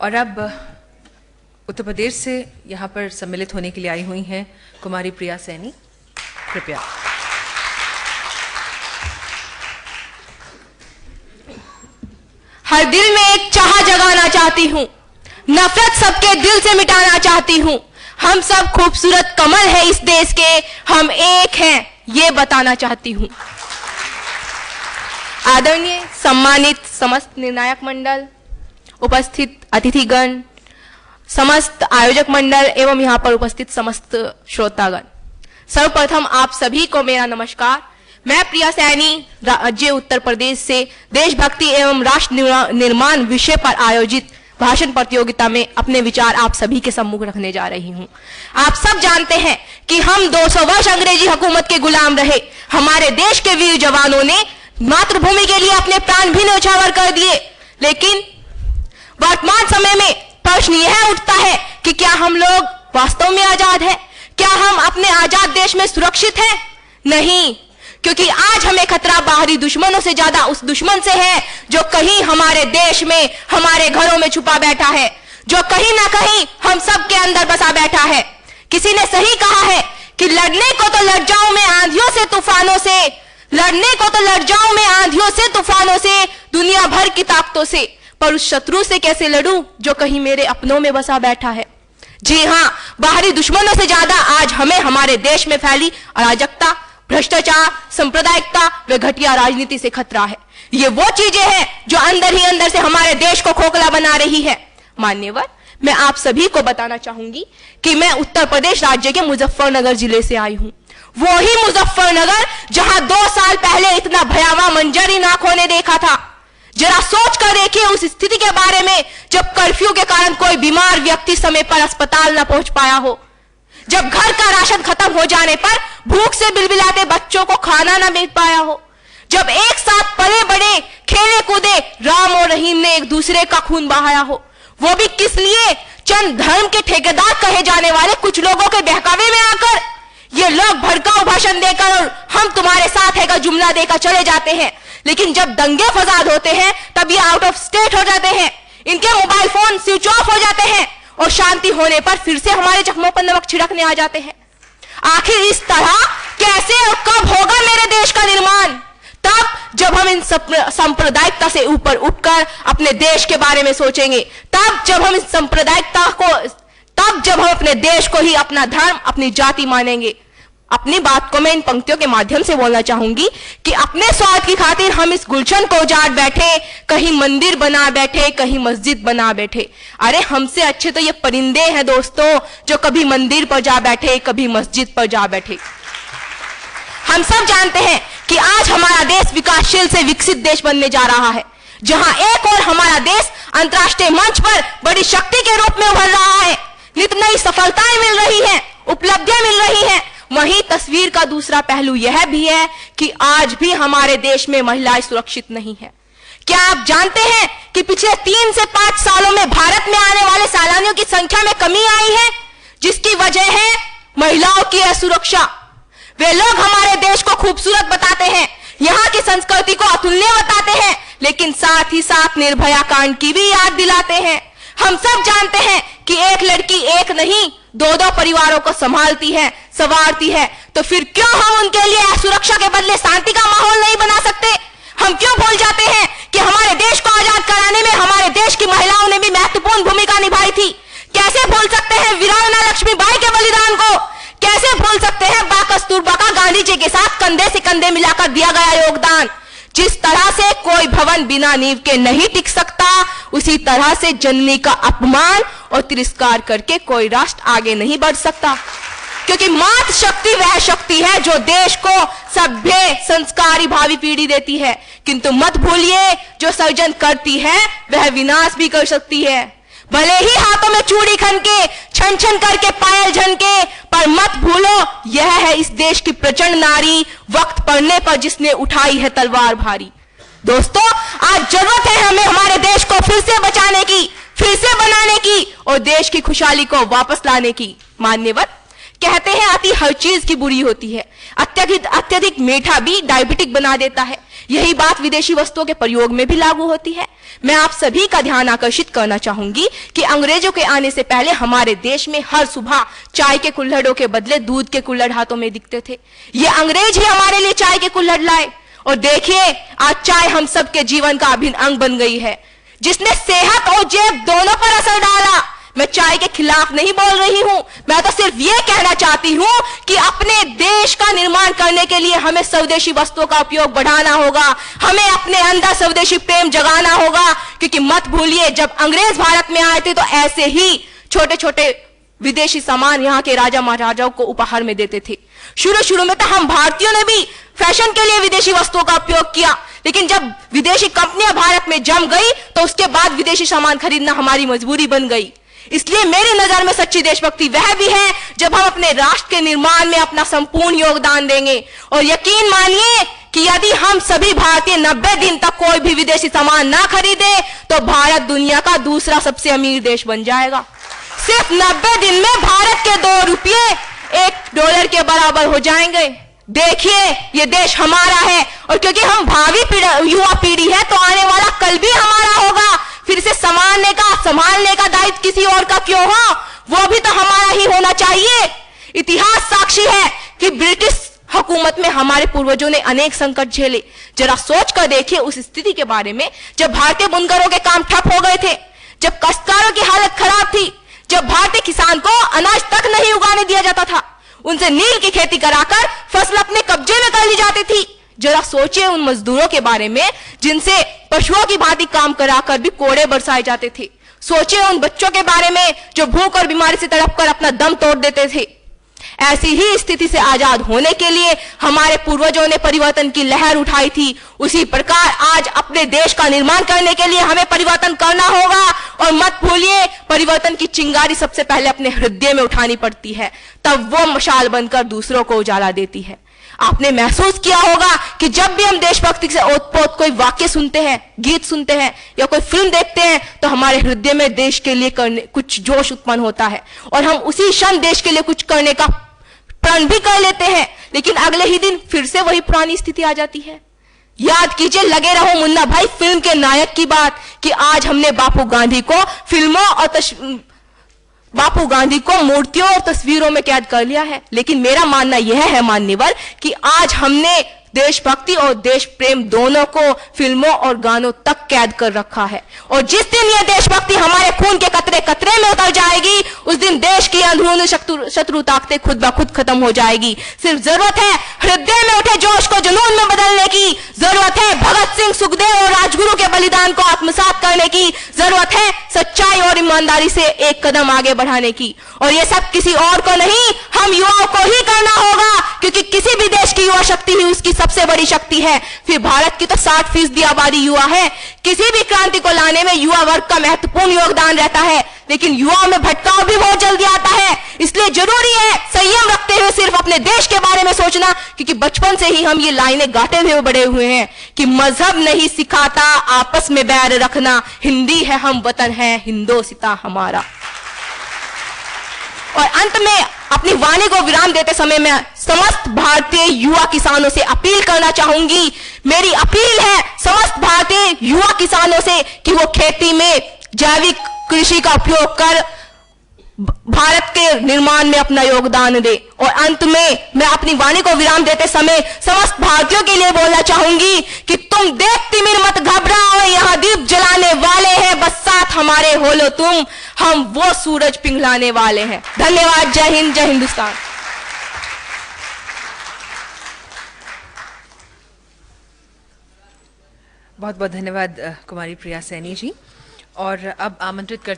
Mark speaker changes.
Speaker 1: और अब उत्तर प्रदेश से यहाँ पर सम्मिलित होने के लिए आई हुई हैं कुमारी प्रिया सैनी। कृपया।
Speaker 2: हर दिल में एक चाह जगाना चाहती हूँ, नफरत सबके दिल से मिटाना चाहती हूँ। हम सब खूबसूरत कमल है इस देश के, हम एक हैं ये बताना चाहती हूँ। आदरणीय सम्मानित समस्त निर्णायक मंडल, उपस्थित अतिथिगण, समस्त आयोजक मंडल एवं यहाँ पर उपस्थित समस्त श्रोतागण, सर्वप्रथम आप सभी को मेरा नमस्कार। मैं प्रिया सैनी राज्य उत्तर प्रदेश से देशभक्ति एवं राष्ट्र निर्माण विषय पर आयोजित भाषण प्रतियोगिता में अपने विचार आप सभी के सम्मुख रखने जा रही हूं। आप सब जानते हैं कि हम 200 वर्ष अंग्रेजी हुकूमत के गुलाम रहे। हमारे देश के वीर जवानों ने मातृभूमि के लिए अपने प्राण भी न्यौछावर कर दिए, लेकिन वर्तमान समय में प्रश्न यह उठता है कि क्या हम लोग वास्तव में आजाद हैं? क्या हम अपने आजाद देश में सुरक्षित हैं? नहीं, क्योंकि आज हमें खतरा बाहरी दुश्मनों से ज्यादा उस दुश्मन से है जो कहीं हमारे देश में, हमारे घरों में छुपा बैठा है, जो कहीं ना कहीं हम सब के अंदर बसा बैठा है। किसी ने सही कहा है कि लड़ने को तो लड़ जाऊं मैं आंधियों से तूफानों से, लड़ने को तो लड़ जाऊं मैं आंधियों से तूफानों से, दुनिया भर की ताकतों से, पर उस शत्रु से कैसे लड़ूं जो कहीं मेरे अपनों में बसा बैठा है। जी हां, बाहरी दुश्मनों से ज्यादा आज हमें हमारे देश में फैली अराजकता, भ्रष्टाचार, सांप्रदायिकता व घटिया राजनीति से खतरा है। ये वो चीजें हैं जो अंदर ही अंदर से हमारे देश को खोखला बना रही है। मान्यवर, मैं आप सभी को बताना चाहूंगी कि मैं उत्तर प्रदेश राज्य के मुजफ्फरनगर जिले से आई हूं। वो ही मुजफ्फरनगर जहां 2 साल पहले इतना भयावह मंजर ही आंखों ने देखा था। जरा सोच कर देखिए उस स्थिति के बारे में जब कर्फ्यू के कारण कोई बीमार व्यक्ति समय पर अस्पताल न पहुंच पाया हो, जब घर का राशन खत्म हो जाने पर भूख से बिलबिलाते बच्चों को खाना न मिल पाया हो, जब एक साथ पले बड़े खेले कूदे राम और रहीम ने एक दूसरे का खून बहाया हो, वो भी किस लिए? चंद धर्म के ठेकेदार कहे जाने वाले कुछ लोगों के बहकावे में आकर। ये लोग भड़काऊ भाषण देकर और हम तुम्हारे साथ है का जुमला देकर चले जाते हैं, लेकिन जब दंगे फसाद होते हैं तब ये आउट ऑफ स्टेट हो जाते हैं, इनके मोबाइल फोन स्विच ऑफ हो जाते हैं और शांति होने पर फिर से हमारे जख्मों पर नमक छिड़कने आ जाते हैं। आखिर इस तरह कैसे और कब होगा मेरे देश का निर्माण? तब जब हम इन सांप्रदायिकता से ऊपर उठकर अपने देश के बारे में सोचेंगे, तब जब हम इस सांप्रदायिकता को, तब जब हम अपने देश को ही अपना धर्म, अपनी जाति मानेंगे। अपनी बात को मैं इन पंक्तियों के माध्यम से बोलना चाहूंगी कि अपने स्वार्थ की खातिर हम इस गुलशन को उजाड़ बैठे, कहीं मंदिर बना बैठे, कहीं मस्जिद बना बैठे। अरे हमसे अच्छे तो ये परिंदे हैं दोस्तों, जो कभी मंदिर पर जा बैठे, कभी मस्जिद पर जा बैठे। हम सब जानते हैं कि आज हमारा देश विकासशील से विकसित देश बनने जा रहा है, जहां एक और हमारा देश अंतर्राष्ट्रीय मंच पर बड़ी शक्ति के रूप में उभर रहा है। नित नई सफलताएं मिल रही हैं, उपलब्धियां मिल रही हैं। वहीं तस्वीर का दूसरा पहलू यह भी है कि आज भी हमारे देश में महिलाएं सुरक्षित नहीं है। क्या आप जानते हैं कि पिछले 3 से 5 सालों में भारत में आने वाले सैलानियों की संख्या में कमी आई है, जिसकी वजह है महिलाओं की असुरक्षा। वे लोग हमारे देश को खूबसूरत बताते हैं, यहाँ की संस्कृति को अतुल्य बताते हैं, लेकिन साथ ही साथ निर्भया कांड की भी याद दिलाते हैं। हम सब जानते हैं कि एक लड़की एक नहीं 2-2 परिवारों को संभालती है, संवारती है, तो फिर क्यों हम उनके लिए सुरक्षा के बदले शांति का माहौल नहीं बना सकते? हम क्यों भूल जाते हैं कि हमारे देश को आजाद कराने में हमारे देश की महिलाओं ने भी महत्वपूर्ण भूमिका निभाई थी? कैसे भूल सकते हैं वीरांगना लक्ष्मीबाई के बलिदान को? कैसे भूल सकते हैं बा कस्तूरबा का गांधी जी के साथ कंधे से कंधे मिलाकर दिया गया योगदान? जिस तरह से कोई भवन बिना नींव के नहीं टिक सकता, उसी तरह से जननी का अपमान और तिरस्कार करके कोई राष्ट्र आगे नहीं बढ़ सकता। क्योंकि मातृ शक्ति वह शक्ति है जो देश को सभ्य, संस्कारी भावी पीढ़ी देती है, किंतु मत भूलिए जो सर्जन करती है वह विनाश भी कर सकती है। भले ही हाथों में चूड़ी खनके, छन छन करके पायल झनके, पर मत भूलो यह है इस देश की प्रचंड नारी, वक्त पड़ने पर जिसने उठाई है तलवार भारी। दोस्तों, आज जरूरत है हमें हमारे देश को फिर से बचाने की, फिर से बनाने की और देश की खुशहाली को वापस लाने की। मान्यवर, कहते हैं अति हर चीज की बुरी होती है, अत्यधिक मीठा भी डायबिटिक बना देता है। यही बात विदेशी वस्तुओं के प्रयोग में भी लागू होती है। मैं आप सभी का ध्यान आकर्षित करना चाहूंगी कि अंग्रेजों के आने से पहले हमारे देश में हर सुबह चाय के कुल्हड़ों के बदले दूध के कुल्हड़ हाथों में दिखते थे। ये अंग्रेज ही हमारे लिए चाय के कुल्हड़ लाए, और देखिए आज चाय हम सबके जीवन का अभिन्न अंग बन गई है, जिसने सेहत और जेब दोनों पर असर डाला। मैं चाय के खिलाफ नहीं बोल रही हूं, मैं तो सिर्फ ये कहना चाहती हूं कि अपने देश का निर्माण करने के लिए हमें स्वदेशी वस्तुओं का उपयोग बढ़ाना होगा, हमें अपने अंदर स्वदेशी प्रेम जगाना होगा। क्योंकि मत भूलिए, जब अंग्रेज भारत में आए थे तो ऐसे ही छोटे छोटे विदेशी सामान यहाँ के राजा महाराजाओं को उपहार में देते थे। शुरू में तो हम भारतीयों ने भी फैशन के लिए विदेशी वस्तुओं का उपयोग किया, लेकिन जब विदेशी कंपनियां भारत में जम गई तो उसके बाद विदेशी सामान खरीदना हमारी मजबूरी बन गई। इसलिए मेरी नजर में सच्ची देशभक्ति वह भी है जब हम अपने राष्ट्र के निर्माण में अपना संपूर्ण योगदान देंगे। और यकीन मानिए कि यदि हम सभी भारतीय 90 दिन तक कोई भी विदेशी सामान ना खरीदे तो भारत दुनिया का दूसरा सबसे अमीर देश बन जाएगा। सिर्फ 90 दिन में भारत के 2 रुपये $1 के बराबर हो जाएंगे। देखिए, ये देश हमारा है, और क्योंकि हम भावी युवा पीढ़ी है तो आने वाला कल भी हमारा होगा। फिर से संभालने का दायित्व किसी और का क्यों हो, वो भी तो हमारा ही होना चाहिए। इतिहास साक्षी है कि ब्रिटिश हुकूमत में हमारे पूर्वजों ने अनेक संकट झेले। जरा सोच कर देखिए उस स्थिति के बारे में जब भारतीय बुनकरों के काम ठप हो गए थे, जब काश्तकारों की हालत खराब थी, जब भारतीय किसान को अनाज तक नहीं उगाने दिया जाता था, उनसे नील की खेती कराकर फसल अपने कब्जे में कर ली जाती थी। जरा सोचिए उन मजदूरों के बारे में जिनसे पशुओं की भांति काम कराकर भी कोड़े बरसाए जाते थे। सोचिए उन बच्चों के बारे में जो भूख और बीमारी से तड़पकर अपना दम तोड़ देते थे। ऐसी ही स्थिति से आजाद होने के लिए हमारे पूर्वजों ने परिवर्तन की लहर उठाई थी। उसी प्रकार आज अपने देश का निर्माण करने के लिए हमें परिवर्तन करना होगा। और मत भूलिए, परिवर्तन की चिंगारी सबसे पहले अपने हृदय में उठानी पड़ती है, तब वो मशाल बनकर दूसरों को उजाला देती है। आपने महसूस किया होगा कि जब भी हम देशभक्ति से ओतप्रोत कोई वाक्य सुनते हैं, गीत सुनते हैं या कोई फिल्म देखते हैं तो हमारे हृदय में देश के लिए करने कुछ जोश उत्पन्न होता है, और हम उसी क्षण देश के लिए कुछ करने का प्रण भी कर लेते हैं। लेकिन अगले ही दिन फिर से वही पुरानी स्थिति आ जाती है। याद कीजिए, लगे रहो मुन्ना भाई फिल्म के नायक की बात, कि आज हमने बापू गांधी को फिल्मों और बापू गांधी को मूर्तियों और तस्वीरों में कैद कर लिया है। लेकिन मेरा मानना यह है मान्यवर कि आज हमने देशभक्ति और देश प्रेम दोनों को फिल्मों और गानों तक कैद कर रखा है। और जिस दिन यह देशभक्ति हमारे खून के कतरे कतरे में उतर जाएगी, उस दिन देश की अंदरूनी शत्रु ताकतें खुद ब खुद खत्म हो जाएगी। सिर्फ जरूरत है हृदय में उठे जोश को जुनून में बदलने की, जरूरत है भगत सिंह, सुखदेव और राजगुरु के बलिदान को आत्मसात करने की, जरूरत है सच्चाई और ईमानदारी से एक कदम आगे बढ़ाने की। और ये सब किसी और को नहीं, हम युवाओं को ही करना होगा, क्योंकि किसी भी देश की युवा शक्ति ही उसकी सबसे बड़ी शक्ति है। फिर भारत की तो 60% आबादी युवा है। किसी भी क्रांति को लाने में युवा वर्ग का महत्वपूर्ण योगदान रहता है, लेकिन युवाओं में भटकाव भी बहुत जल्दी आता है। इसलिए जरूरी है संयम रखते हुए सिर्फ अपने देश के बारे में सोचना, क्योंकि बचपन से ही हम ये लाइनें गाते हुए बड़े हुए हैं कि मजहब नहीं सिखाता आपस में बैर रखना, हिंदी है हम वतन है हिंदोसिता हमारा। और अंत में अपनी वाणी को विराम देते समय मैं समस्त भारतीय युवा किसानों से अपील करना चाहूंगी। मेरी अपील है समस्त भारतीय युवा किसानों से कि वो खेती में जैविक कृषि का उपयोग कर भारत के निर्माण में अपना योगदान दे। और अंत में मैं अपनी वाणी को विराम देते समय समस्त भारतीयों के लिए बोलना चाहूंगी कि तुम देख तिमिर मत घबराओ, यहाँ दीप जलाने वाले हैं, बस साथ हमारे हो लो तुम, हम वो सूरज पिघलाने वाले हैं। धन्यवाद। जय हिंद, जय हिंदुस्तान।
Speaker 1: बहुत बहुत धन्यवाद कुमारी प्रिया सैनी जी। और अब आमंत्रित करते